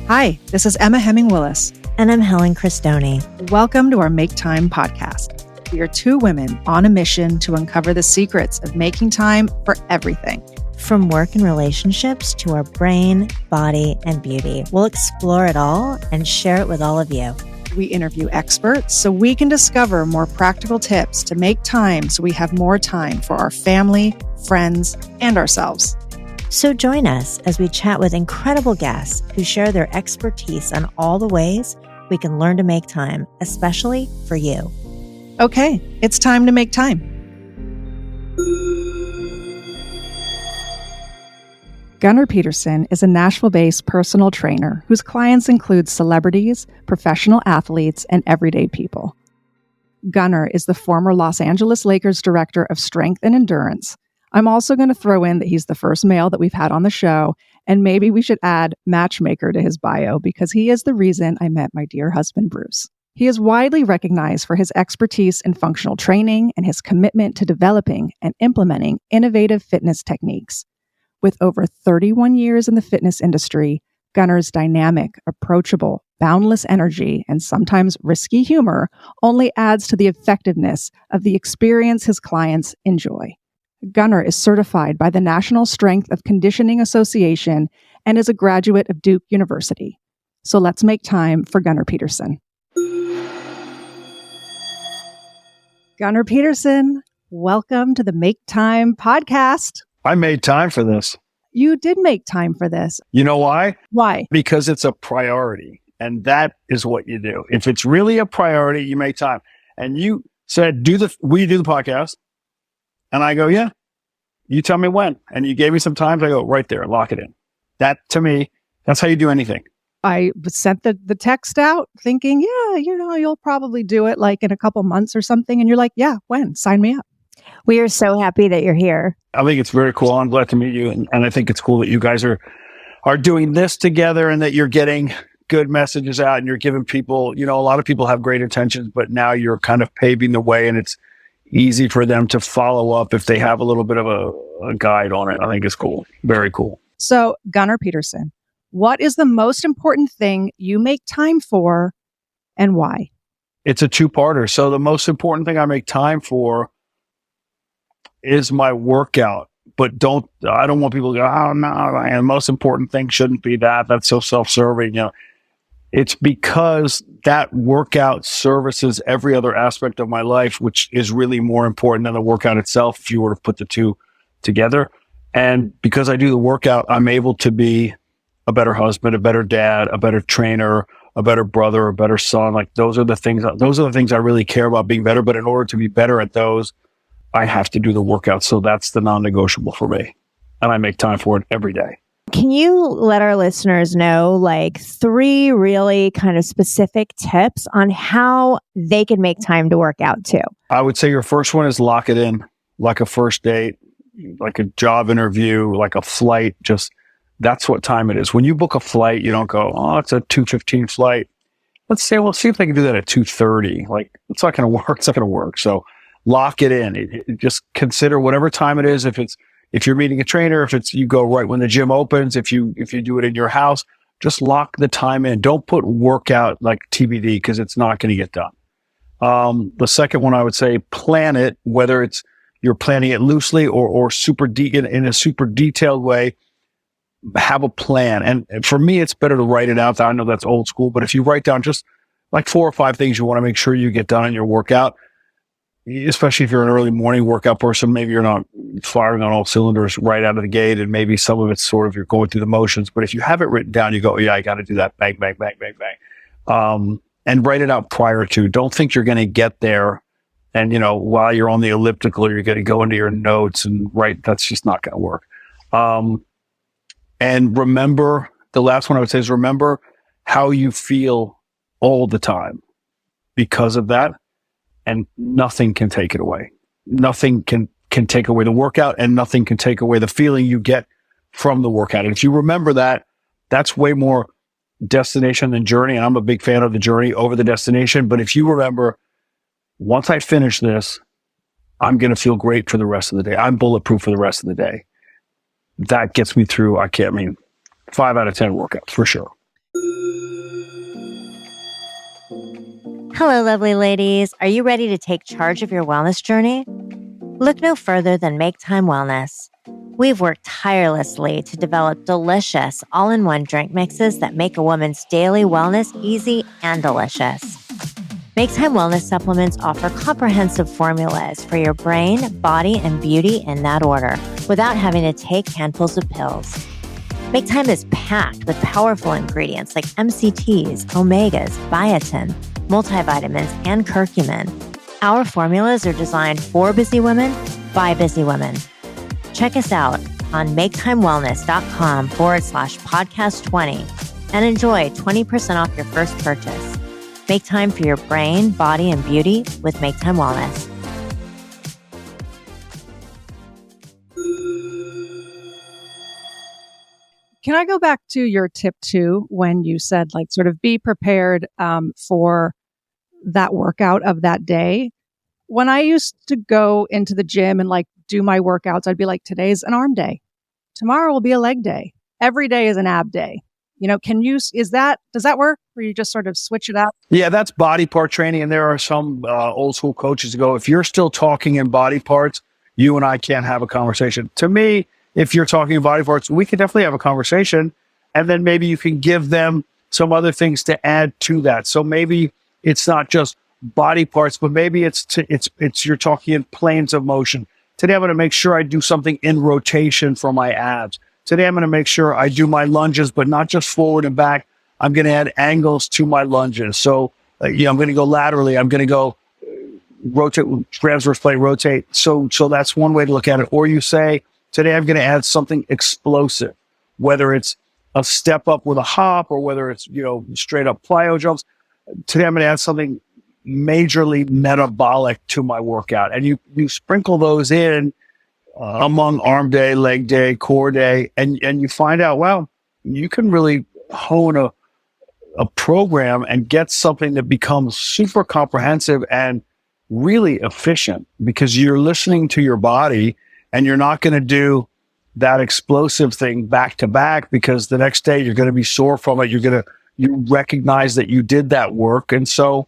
Hi, this is Emma Willis. And I'm Helen Christoni. Welcome to our Make Time podcast. We are two women on a mission to uncover the secrets of making time for everything. From work and relationships to our brain, body, and beauty, we'll explore it all and share it with all of you. We interview experts so we can discover more practical tips to make time so we have more time for our family, friends, and ourselves. So join us as we chat with incredible guests who share their expertise on all the ways we can learn to make time, especially for you. Okay, it's time to make time. Gunnar Peterson is a Nashville-based personal trainer whose clients include celebrities, professional athletes, and everyday people. Gunnar is the former Los Angeles Lakers director of strength and endurance. I'm also going to throw in that he's the first male that we've had on the show, and maybe we should add matchmaker to his bio because he is the reason I met my dear husband, Bruce. He is widely recognized for his expertise in functional training and his commitment to developing and implementing innovative fitness techniques. With over 31 years in the fitness industry, Gunnar's dynamic, approachable, boundless energy, and sometimes risky humor only adds to the effectiveness of the experience his clients enjoy. Gunnar is certified by the National Strength of Conditioning Association and is a graduate of Duke University. So let's make time for Gunnar Peterson. Gunnar Peterson, welcome to the Make Time podcast. I made time for this. You did make time for this. You know why? Why? Because it's a priority. And that is what you do. If it's really a priority, you make time. And you said, will you do the podcast? And I go, yeah. You tell me when. And you gave me some time. I go, right there, lock it in. That, to me, that's how you do anything. I sent the text out thinking, yeah, you'll probably do it like in a couple months or something. And you're like, yeah, when? Sign me up. We are so happy that you're here. I think it's very cool. I'm glad to meet you. And I think it's cool that you guys are doing this together and that you're getting good messages out and you're giving people, a lot of people have great intentions, but now you're kind of paving the way and it's easy for them to follow up if they have a little bit of a guide on it. I think it's cool. Very cool. So, Gunnar Peterson, what is the most important thing you make time for and why? It's a two-parter. So the most important thing I make time for is my workout. But I don't want people to go, oh, no, and the most important thing shouldn't be that. That's so self-serving. It's because that workout services every other aspect of my life, which is really more important than the workout itself if you were to put the two together. And because I do the workout, I'm able to be a better husband, a better dad, a better trainer, a better brother, a better son. Like those are the things I really care about being better. But in order to be better at those, I have to do the workout. So that's the non-negotiable for me. And I make time for it every day. Can you let our listeners know like 3 really kind of specific tips on how they can make time to work out too? I would say your first one is lock it in, like a first date, like a job interview, like a flight. Just that's what time it is. When you book a flight, you don't go, oh, it's a 2:15 flight. Let's say, well, see if they can do that at 2:30. Like it's not going to work. It's not going to work. So lock it in. Just consider whatever time it is. If you're meeting a trainer, if it's you go right when the gym opens, if you do it in your house, just lock the time in. Don't put workout like TBD because it's not going to get done. The second one I would say plan it, whether it's you're planning it loosely or super in a super detailed way. Have a plan. And for me, it's better to write it out. I know that's old school, but if you write down just like 4 or 5 things you want to make sure you get done in your workout, especially if you're an early morning workout person, maybe you're not firing on all cylinders right out of the gate. And maybe some of it's sort of, you're going through the motions, but if you have it written down, you go, yeah, I got to do that. Bang, bang, bang, bang, bang. And write it out prior to. Don't think you're going to get there. And, while you're on the elliptical, you're going to go into your notes and write. That's just not going to work. And remember, the last one I would say is remember how you feel all the time because of that. And nothing can take it away. Nothing can take away the workout and nothing can take away the feeling you get from the workout. And if you remember that, that's way more destination than journey. And I'm a big fan of the journey over the destination. But if you remember, once I finish this, I'm going to feel great for the rest of the day. I'm bulletproof for the rest of the day. That gets me through, 5 out of 10 workouts for sure. Hello, lovely ladies. Are you ready to take charge of your wellness journey? Look no further than Make Time Wellness. We've worked tirelessly to develop delicious all-in-one drink mixes that make a woman's daily wellness easy and delicious. Make Time Wellness supplements offer comprehensive formulas for your brain, body, and beauty in that order without having to take handfuls of pills. Make Time is packed with powerful ingredients like MCTs, omegas, biotin, multivitamins, and curcumin. Our formulas are designed for busy women by busy women. Check us out on maketimewellness.com/podcast20 and enjoy 20% off your first purchase. Make time for your brain, body, and beauty with Make Time Wellness. Can I go back to your tip 2 when you said like sort of be prepared for that workout of that day? When I used to go into the gym and like do my workouts, I'd be like, today's an arm day. Tomorrow will be a leg day. Every day is an ab day. You know, does that work where you just sort of switch it up? Yeah, that's body part training. And there are some old school coaches who go, if you're still talking in body parts, you and I can't have a conversation. To me, if you're talking body parts, we can definitely have a conversation. And then maybe you can give them some other things to add to that. So maybe it's not just body parts, but maybe it's you're talking in planes of motion. Today, I'm going to make sure I do something in rotation for my abs. Today, I'm going to make sure I do my lunges, but not just forward and back. I'm going to add angles to my lunges. So, I'm going to go laterally. I'm going to go rotate, transverse plane, rotate. So that's one way to look at it. Or you say, today, I'm going to add something explosive, whether it's a step up with a hop or whether it's, straight up plyo jumps. Today, I'm going to add something majorly metabolic to my workout. And you sprinkle those in among arm day, leg day, core day, and you find out, well, you can really hone a program and get something that becomes super comprehensive and really efficient because you're listening to your body and you're not going to do that explosive thing back to back because the next day you're going to be sore from it. You recognize that you did that work. And so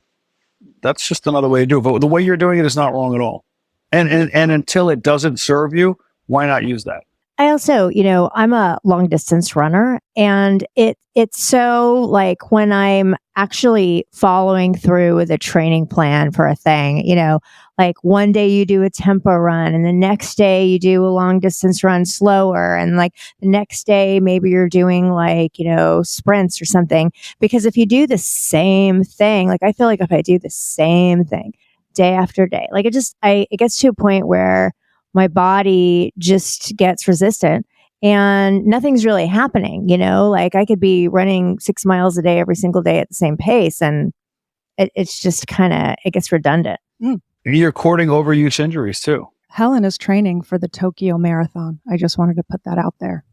that's just another way to do it. But the way you're doing it is not wrong at all. And until it doesn't serve you, why not use that? I also, I'm a long distance runner, and it's so like when I'm actually following through with a training plan for a thing, like one day you do a tempo run and the next day you do a long distance run slower. And like the next day, maybe you're doing like, sprints or something, because if you do the same thing, like I feel like if I do the same thing day after day, like it gets to a point where my body just gets resistant and nothing's really happening, like I could be running 6 miles a day every single day at the same pace. And it's just it gets redundant. You're courting overuse injuries too. Helen is training for the Tokyo Marathon. I just wanted to put that out there.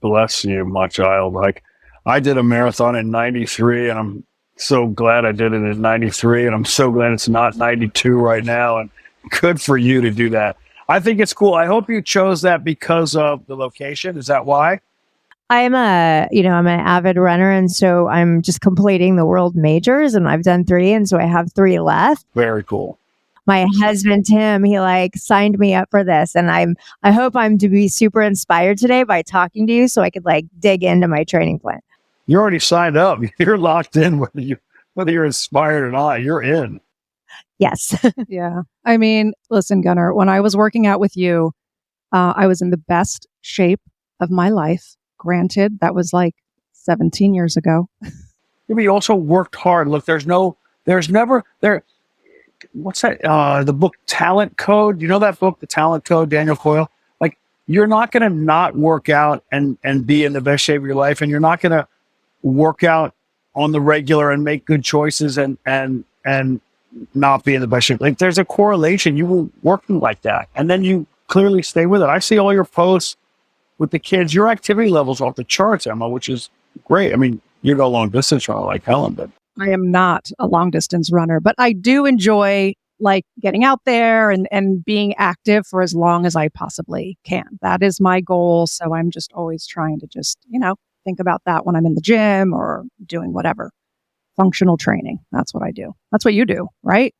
Bless you, my child. Like I did a marathon in 93 and I'm so glad I did it in 93 and I'm so glad it's not 92 right now. And good for you to do that. I think it's cool. I hope you chose that because of the location. Is that why? I'm I'm an avid runner. And so I'm just completing the world majors and I've done 3. And so I have 3 left. Very cool. My husband, Tim, he signed me up for this. And I hope I'm to be super inspired today by talking to you so I could dig into my training plan. You're already signed up. You're locked in whether you're inspired or not, you're in. Yes. Yeah. I mean, listen, Gunnar, when I was working out with you, I was in the best shape of my life. Granted, that was 17 years ago. Yeah, but you also worked hard. Look, there's never what's that? The book Talent Code. You know that book, The Talent Code, Daniel Coyle? You're not going to not work out and be in the best shape of your life. And you're not going to work out on the regular and make good choices and not be in the best shape. There's a correlation. You were working like that. And then you clearly stay with it. I see all your posts with the kids. Your activity level's off the charts, Emma, which is great. I mean, you're no long distance runner like Helen, but I am not a long distance runner, but I do enjoy getting out there and being active for as long as I possibly can. That is my goal. So I'm just always trying to just, think about that when I'm in the gym or doing whatever. functional training. That's what I do. That's what you do, right?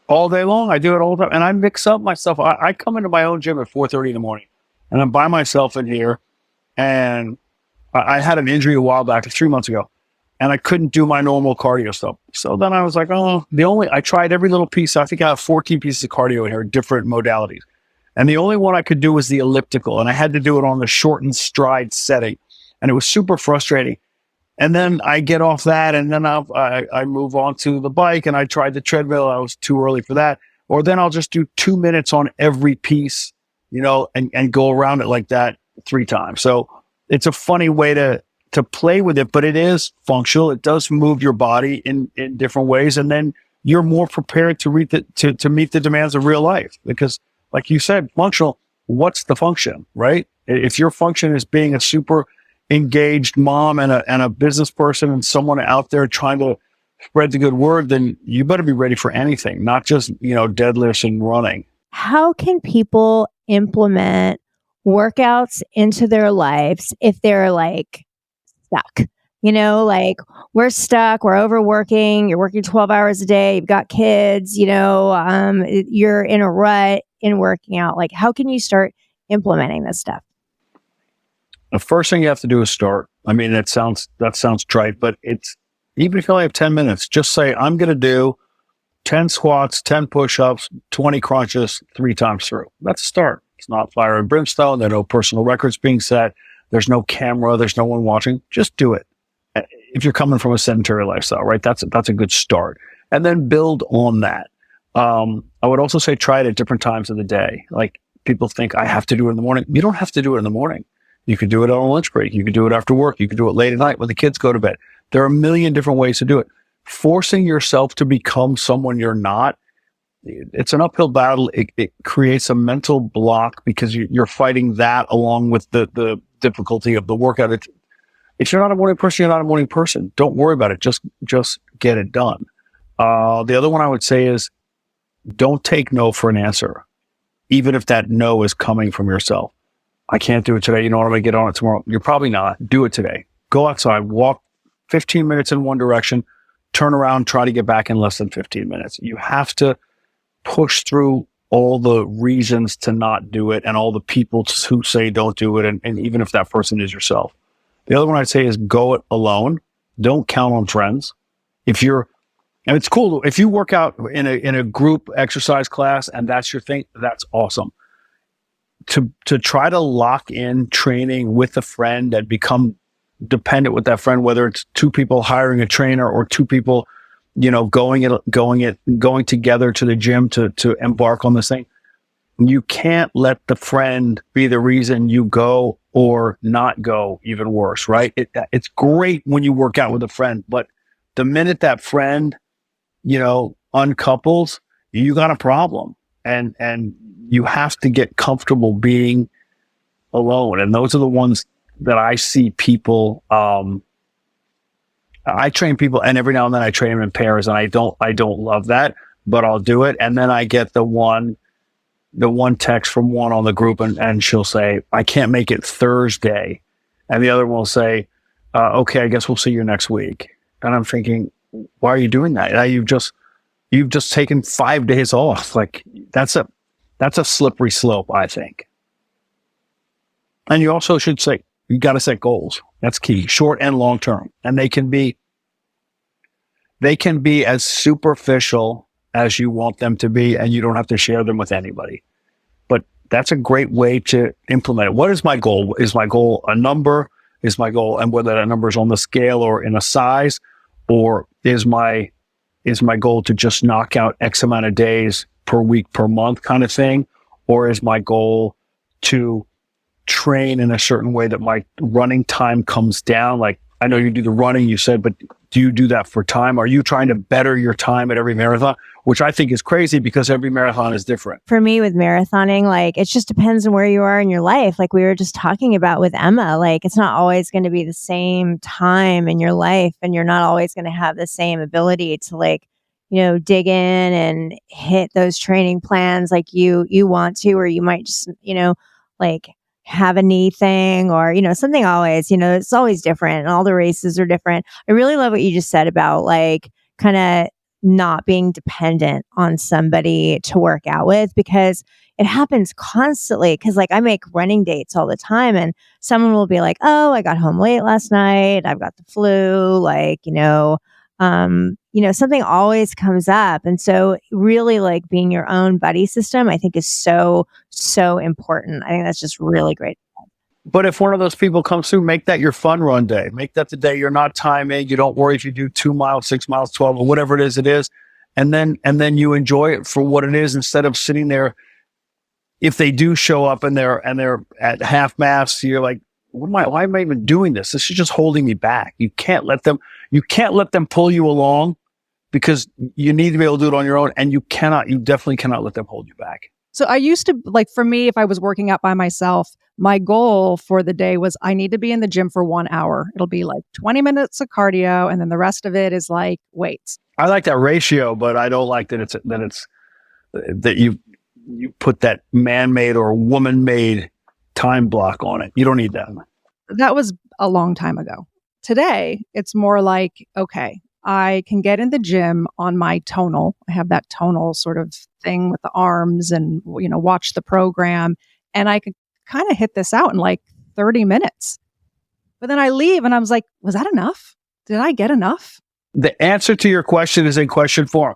All day long. I do it all the time. And I mix up my stuff. I come into my own gym at 4:30 in the morning and I'm by myself in here. And I had an injury a while back, 3 months ago, and I couldn't do my normal cardio stuff. So then I was like, I tried every little piece. I think I have 14 pieces of cardio in here, different modalities. And the only one I could do was the elliptical. And I had to do it on the shortened stride setting. And it was super frustrating. And then I get off that and then I move on to the bike and I tried the treadmill. I was too early for that. Or then I'll just do 2 minutes on every piece, and go around it like that 3 times. So it's a funny way to play with it, but it is functional. It does move your body in different ways. And then you're more prepared to meet the demands of real life. Because like you said, functional, what's the function, right? If your function is being a super engaged mom and a business person and someone out there trying to spread the good word, then you better be ready for anything, not just, deadlifts and running. How can people implement workouts into their lives if they're like stuck? We're stuck, we're overworking, you're working 12 hours a day, you've got kids, you're in a rut in working out. Like, how can you start implementing this stuff? The first thing you have to do is start. I mean, that sounds trite, but it's, even if you only have 10 minutes, just say, I'm going to do 10 squats, 10 push-ups, 20 crunches 3 times through. That's a start. It's not fire and brimstone. There are no personal records being set. There's no camera. There's no one watching. Just do it. If you're coming from a sedentary lifestyle, right? That's a good start. And then build on that. I would also say try it at different times of the day. Like, people think I have to do it in the morning. You don't have to do it in the morning. You could do it on a lunch break. You could do it after work. You could do it late at night when the kids go to bed. There are a million different ways to do it. Forcing yourself to become someone you're not, it's an uphill battle. It creates a mental block because you're fighting that along with the difficulty of the workout. If you're not a morning person, you're not a morning person. Don't worry about it. Just get it done. The other one I would say is don't take no for an answer, even if that no is coming from yourself. I can't do it today. You know what? I'm going to get on it tomorrow. You're probably not. Do it today. Go outside, walk 15 minutes in one direction, turn around, try to get back in less than 15 minutes. You have to push through all the reasons to not do it and all the people who say don't do it. And even if that person is yourself. The other one I'd say is go it alone. Don't count on friends. And it's cool. If you work out in a group exercise class and that's your thing, that's awesome. To try to lock in training with a friend and become dependent with that friend, whether it's 2 people hiring a trainer or 2 people, going together to the gym to embark on this thing. You can't let the friend be the reason you go or not go, even worse, right? It's great when you work out with a friend, but the minute that friend, uncouples, you got a problem. And you have to get comfortable being alone. And those are the ones that I see people, I train people, and every now and then I train them in pairs, and I don't love that, but I'll do it. And then I get the one text from one on the group and she'll say, I can't make it Thursday. And the other one will say, okay, I guess we'll see you next week. And I'm thinking, why are you doing that? You've just taken 5 days off. Like, that's a slippery slope, I think. And you also should say, you got to set goals. That's key, short and long term. And they can be as superficial as you want them to be, and you don't have to share them with anybody. But that's a great way to implement it. What is my goal? Is my goal a number? Is my goal, and whether that number is on the scale or in a size, or is my goal to just knock out X amount of days per week, per month kind of thing? Or is my goal to train in a certain way that my running time comes down? Like, I know you do the running, you said, but do you do that for time? Are you trying to better your time at every marathon? Which I think is crazy because every marathon is different. For me with marathoning, like, it just depends on where you are in your life. Like we were just talking about with Emma, like, it's not always going to be the same time in your life, and you're not always going to have the same ability to dig in and hit those training plans like you want to, or you might just, have a knee thing or, something always, it's always different and all the races are different. I really love what you just said about like kind of not being dependent on somebody to work out with, because it happens constantly. Cause like I make running dates all the time and someone will be like, oh, I got home late last night. I've got the flu. Like, something always comes up. And so really like being your own buddy system, I think is so, so important. I think that's just really great. But if one of those people comes through, make that your fun run day. Make that the day you're not timing. You don't worry if you do 2 miles, 6 miles, 12, or whatever it is. And then you enjoy it for what it is instead of sitting there. If they do show up and they're at half mast, you're like, why am I even doing this? This is just holding me back. You can't let them pull you along, because you need to be able to do it on your own, and you definitely cannot let them hold you back. So I used to, like, for me, if I was working out by myself, my goal for the day was I need to be in the gym for 1 hour. It'll be like 20 minutes of cardio, and then the rest of it is like weights. I like that ratio, but I don't like that you put that man-made or woman-made time block on it. You don't need that. That was a long time ago. Today, it's more like, okay, I can get in the gym on my tonal. I have that tonal sort of thing with the arms and, watch the program. And I could kind of hit this out in like 30 minutes. But then I leave and I was like, was that enough? Did I get enough? The answer to your question is in question form.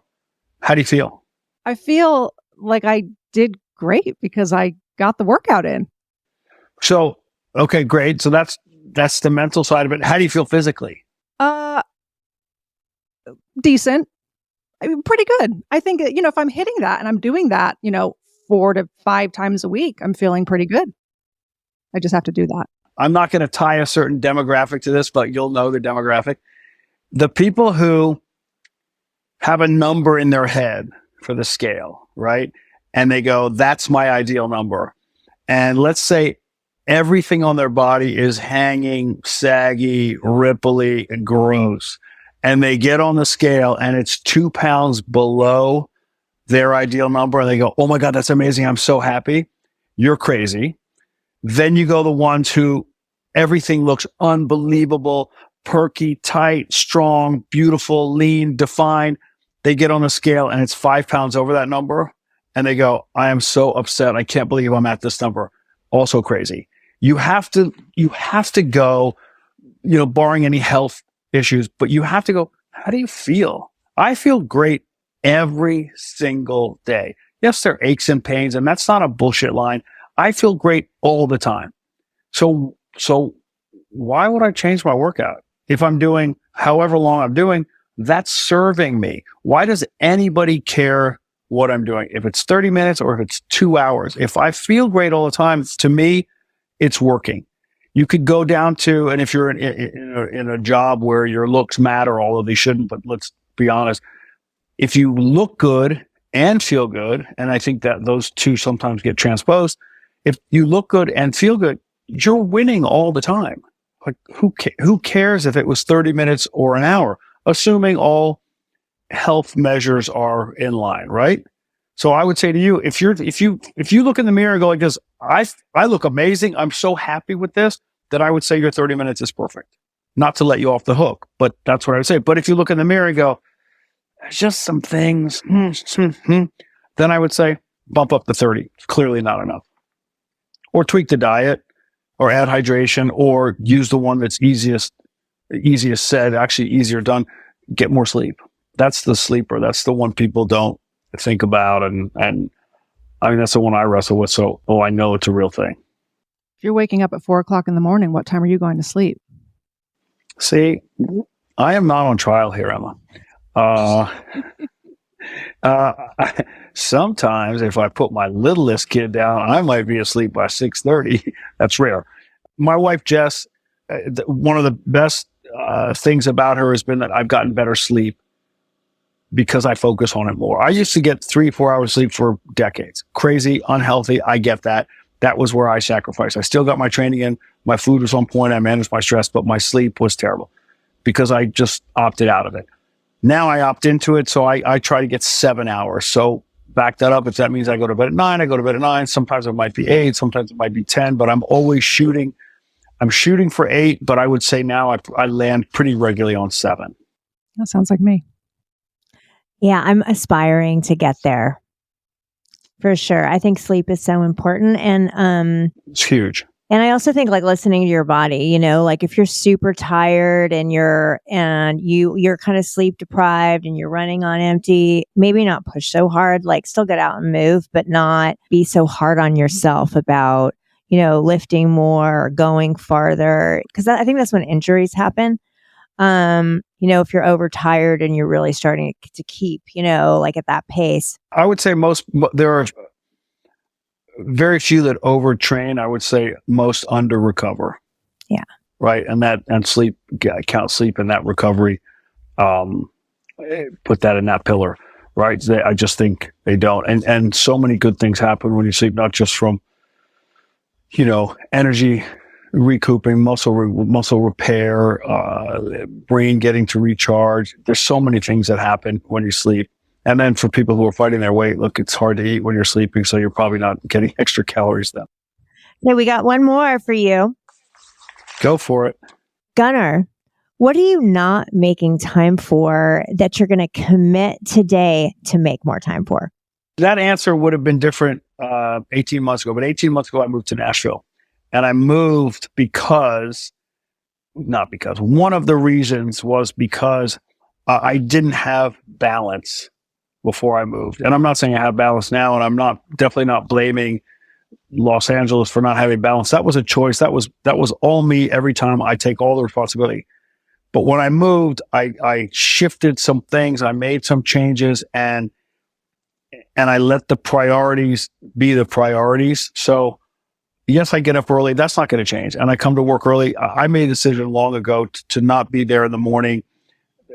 How do you feel? I feel like I did great because I got the workout in. So, okay, great. So that's the mental side of it. How do you feel physically? Decent. I mean, pretty good. I think, if I'm hitting that and I'm doing that, 4 to 5 times a week, I'm feeling pretty good. I just have to do that. I'm not going to tie a certain demographic to this, but you'll know the demographic. The people who have a number in their head for the scale, right? And they go, that's my ideal number. And let's say everything on their body is hanging, saggy, ripply, and gross. And they get on the scale and it's 2 pounds below their ideal number. And they go, oh my God, that's amazing. I'm so happy. You're crazy. Then you go the ones who everything looks unbelievable, perky, tight, strong, beautiful, lean, defined. They get on the scale and it's 5 pounds over that number. And they go, I am so upset. I can't believe I'm at this number. Also crazy. You have to go, barring any health issues, but you have to go, how do you feel? I feel great every single day. Yes, there are aches and pains, and that's not a bullshit line. I feel great all the time. So why would I change my workout? If I'm doing however long I'm doing, that's serving me. Why does anybody care what I'm doing? If it's 30 minutes or if it's 2 hours, if I feel great all the time, to me, it's working. You could go down to, and if you're in a job where your looks matter, although they shouldn't, but let's be honest, if you look good and feel good, and I think that those two sometimes get transposed, if you look good and feel good, you're winning all the time. Like who cares if it was 30 minutes or an hour, assuming all health measures are in line, right? So I would say to you, if you look in the mirror and go like this, I look amazing, I'm so happy with this, then I would say your 30 minutes is perfect. Not to let you off the hook, but that's what I would say. But if you look in the mirror and go, there's just some things, then I would say bump up to 30. It's clearly not enough. Or tweak the diet, or add hydration, or use the one that's easiest said, actually easier done. Get more sleep. That's the sleeper. That's the one people don't think about. And I mean, that's the one I wrestle with. So, I know it's a real thing. If you're waking up at 4:00 in the morning, what time are you going to sleep? See, I am not on trial here, Emma. Sometimes if I put my littlest kid down, I might be asleep by 6:30. That's rare. My wife, Jess, one of the best things about her has been that I've gotten better sleep because I focus on it more. I used to get 3-4 hours sleep for decades. Crazy, unhealthy. I get that. That was where I sacrificed. I still got my training in. My food was on point. I managed my stress, but my sleep was terrible because I just opted out of it. Now I opt into it. So I try to get 7 hours. So back that up. If that means I go to bed at 9, I go to bed at 9. Sometimes it might be 8, sometimes it might be 10, but I'm always shooting. I'm shooting for 8, but I would say now I land pretty regularly on 7. That sounds like me. Yeah, I'm aspiring to get there for sure. I think sleep is so important. And it's huge. And I also think like listening to your body, you know, like if you're super tired and you're kind of sleep deprived and you're running on empty, maybe not push so hard, like still get out and move, but not be so hard on yourself about, you know, lifting more or going farther. Cause I think that's when injuries happen. You know, if you're overtired and you're really starting to keep, you know, like at that pace. I would say there are very few that overtrain. I would say most under recover. Yeah. Right. And sleep, count sleep in that recovery. Put that in that pillar. Right. I just think they don't. And so many good things happen when you sleep, not just from, you know, energy recouping, muscle repair, brain getting to recharge. There's so many things that happen when you sleep. And then for people who are fighting their weight, look, it's hard to eat when you're sleeping, so you're probably not getting extra calories then. Okay, we got one more for you. Go for it. Gunnar, what are you not making time for that you're going to commit today to make more time for? That answer would have been different 18 months ago. But 18 months ago, I moved to Nashville. And I moved one of the reasons was because I didn't have balance before I moved. And I'm not saying I have balance now, and I'm definitely not blaming Los Angeles for not having balance. That was a choice. That was all me every time. I take all the responsibility. But when I moved, I shifted some things. I made some changes, and I let the priorities be the priorities. So yes, I get up early. That's not going to change. And I come to work early. I made a decision long ago to not be there in the morning.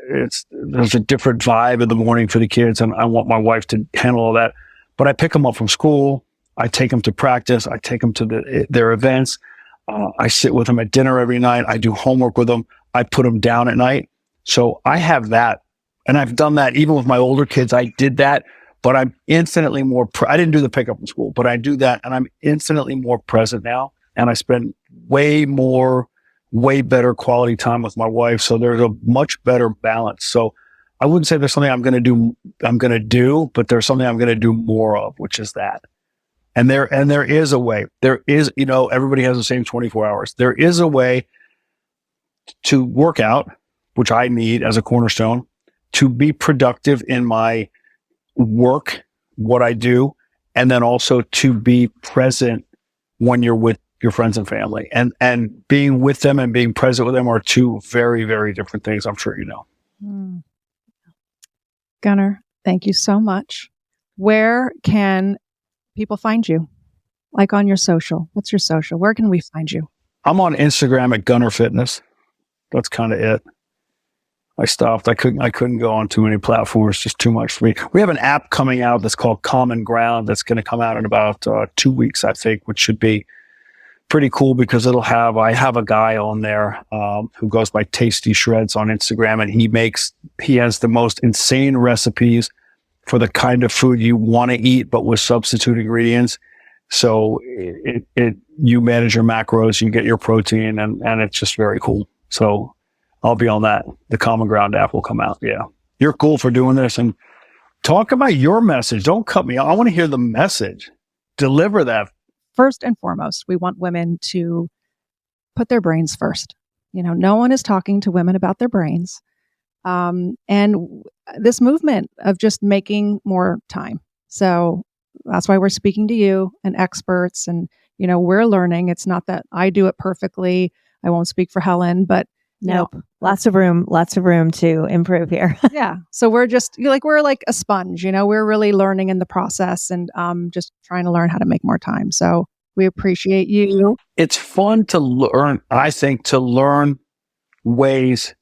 There's a different vibe in the morning for the kids, and I want my wife to handle all that. But I pick them up from school. I take them to practice. I take them to their events. I sit with them at dinner every night. I do homework with them. I put them down at night. So I have that. And I've done that even with my older kids. I did that, but I'm infinitely more, I didn't do the pickup in school, but I do that. And I'm infinitely more present now. And I spend way better quality time with my wife. So there's a much better balance. So I wouldn't say there's something I'm going to do, but there's something I'm going to do more of, which is that. And there is a way. There is, you know, everybody has the same 24 hours. There is a way to work out, which I need as a cornerstone, to be productive in my work, what I do, and then also to be present when you're with your friends and family. And being with them and being present with them are two very, very different things. I'm sure you know. Gunnar, thank you so much. Where can people find you? Like on your social? What's your social? Where can we find you? I'm on Instagram at Gunnar Fitness. That's kind of it. I stopped. I couldn't go on too many platforms. Just too much for me. We have an app coming out that's called Common Ground that's going to come out in about 2 weeks, I think, which should be pretty cool because I have a guy on there who goes by Tasty Shreds on Instagram, and he has the most insane recipes for the kind of food you want to eat, but with substitute ingredients. So you manage your macros, you get your protein, and it's just very cool. So I'll be on that. The Common Ground app will come out. Yeah. You're cool for doing this, and talk about your message. Don't cut me off. I want to hear the message. Deliver that. First and foremost, we want women to put their brains first. You know, no one is talking to women about their brains. And this movement of just making more time. So that's why we're speaking to you and experts, and, you know, we're learning. It's not that I do it perfectly. I won't speak for Helen, but nope. Lots of room to improve here. Yeah. So we're like a sponge, you know, we're really learning in the process, and just trying to learn how to make more time. So we appreciate you. It's fun to learn, I think, to learn ways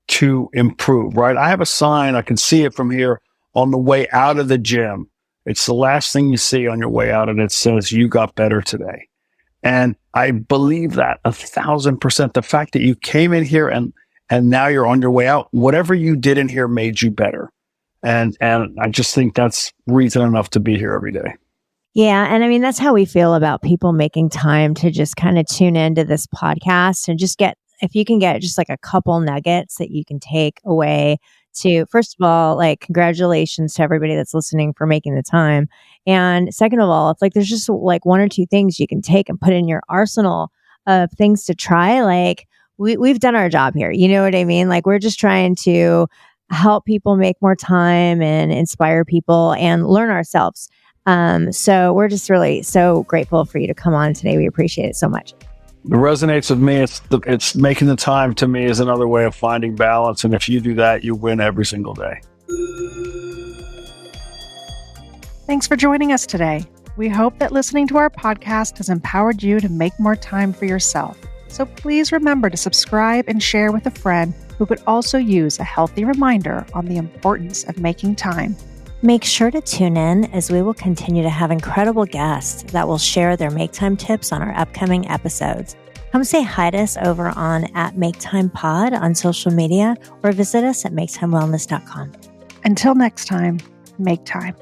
to improve, right? I have a sign, I can see it from here on the way out of the gym. It's the last thing you see on your way out, and it says, "You got better today." And I believe that 1,000%. The fact that you came in here and now you're on your way out, whatever you did in here made you better. And I just think that's reason enough to be here every day. Yeah. And I mean, that's how we feel about people making time to just kind of tune into this podcast and just get, if you can get just like a couple nuggets that you can take away to, first of all, like, congratulations to everybody that's listening for making the time. And second of all, if like there's just like one or two things you can take and put in your arsenal of things to try, like we've done our job here. You know what I mean? Like, we're just trying to help people make more time and inspire people and learn ourselves. So we're just really so grateful for you to come on today. We appreciate it so much. It resonates with me. It's making the time to me is another way of finding balance. And if you do that, you win every single day. Thanks for joining us today. We hope that listening to our podcast has empowered you to make more time for yourself. So please remember to subscribe and share with a friend who could also use a healthy reminder on the importance of making time. Make sure to tune in as we will continue to have incredible guests that will share their Make Time tips on our upcoming episodes. Come say hi to us over on @MakeTimePod on social media or visit us at MakeTimeWellness.com. Until next time, make time.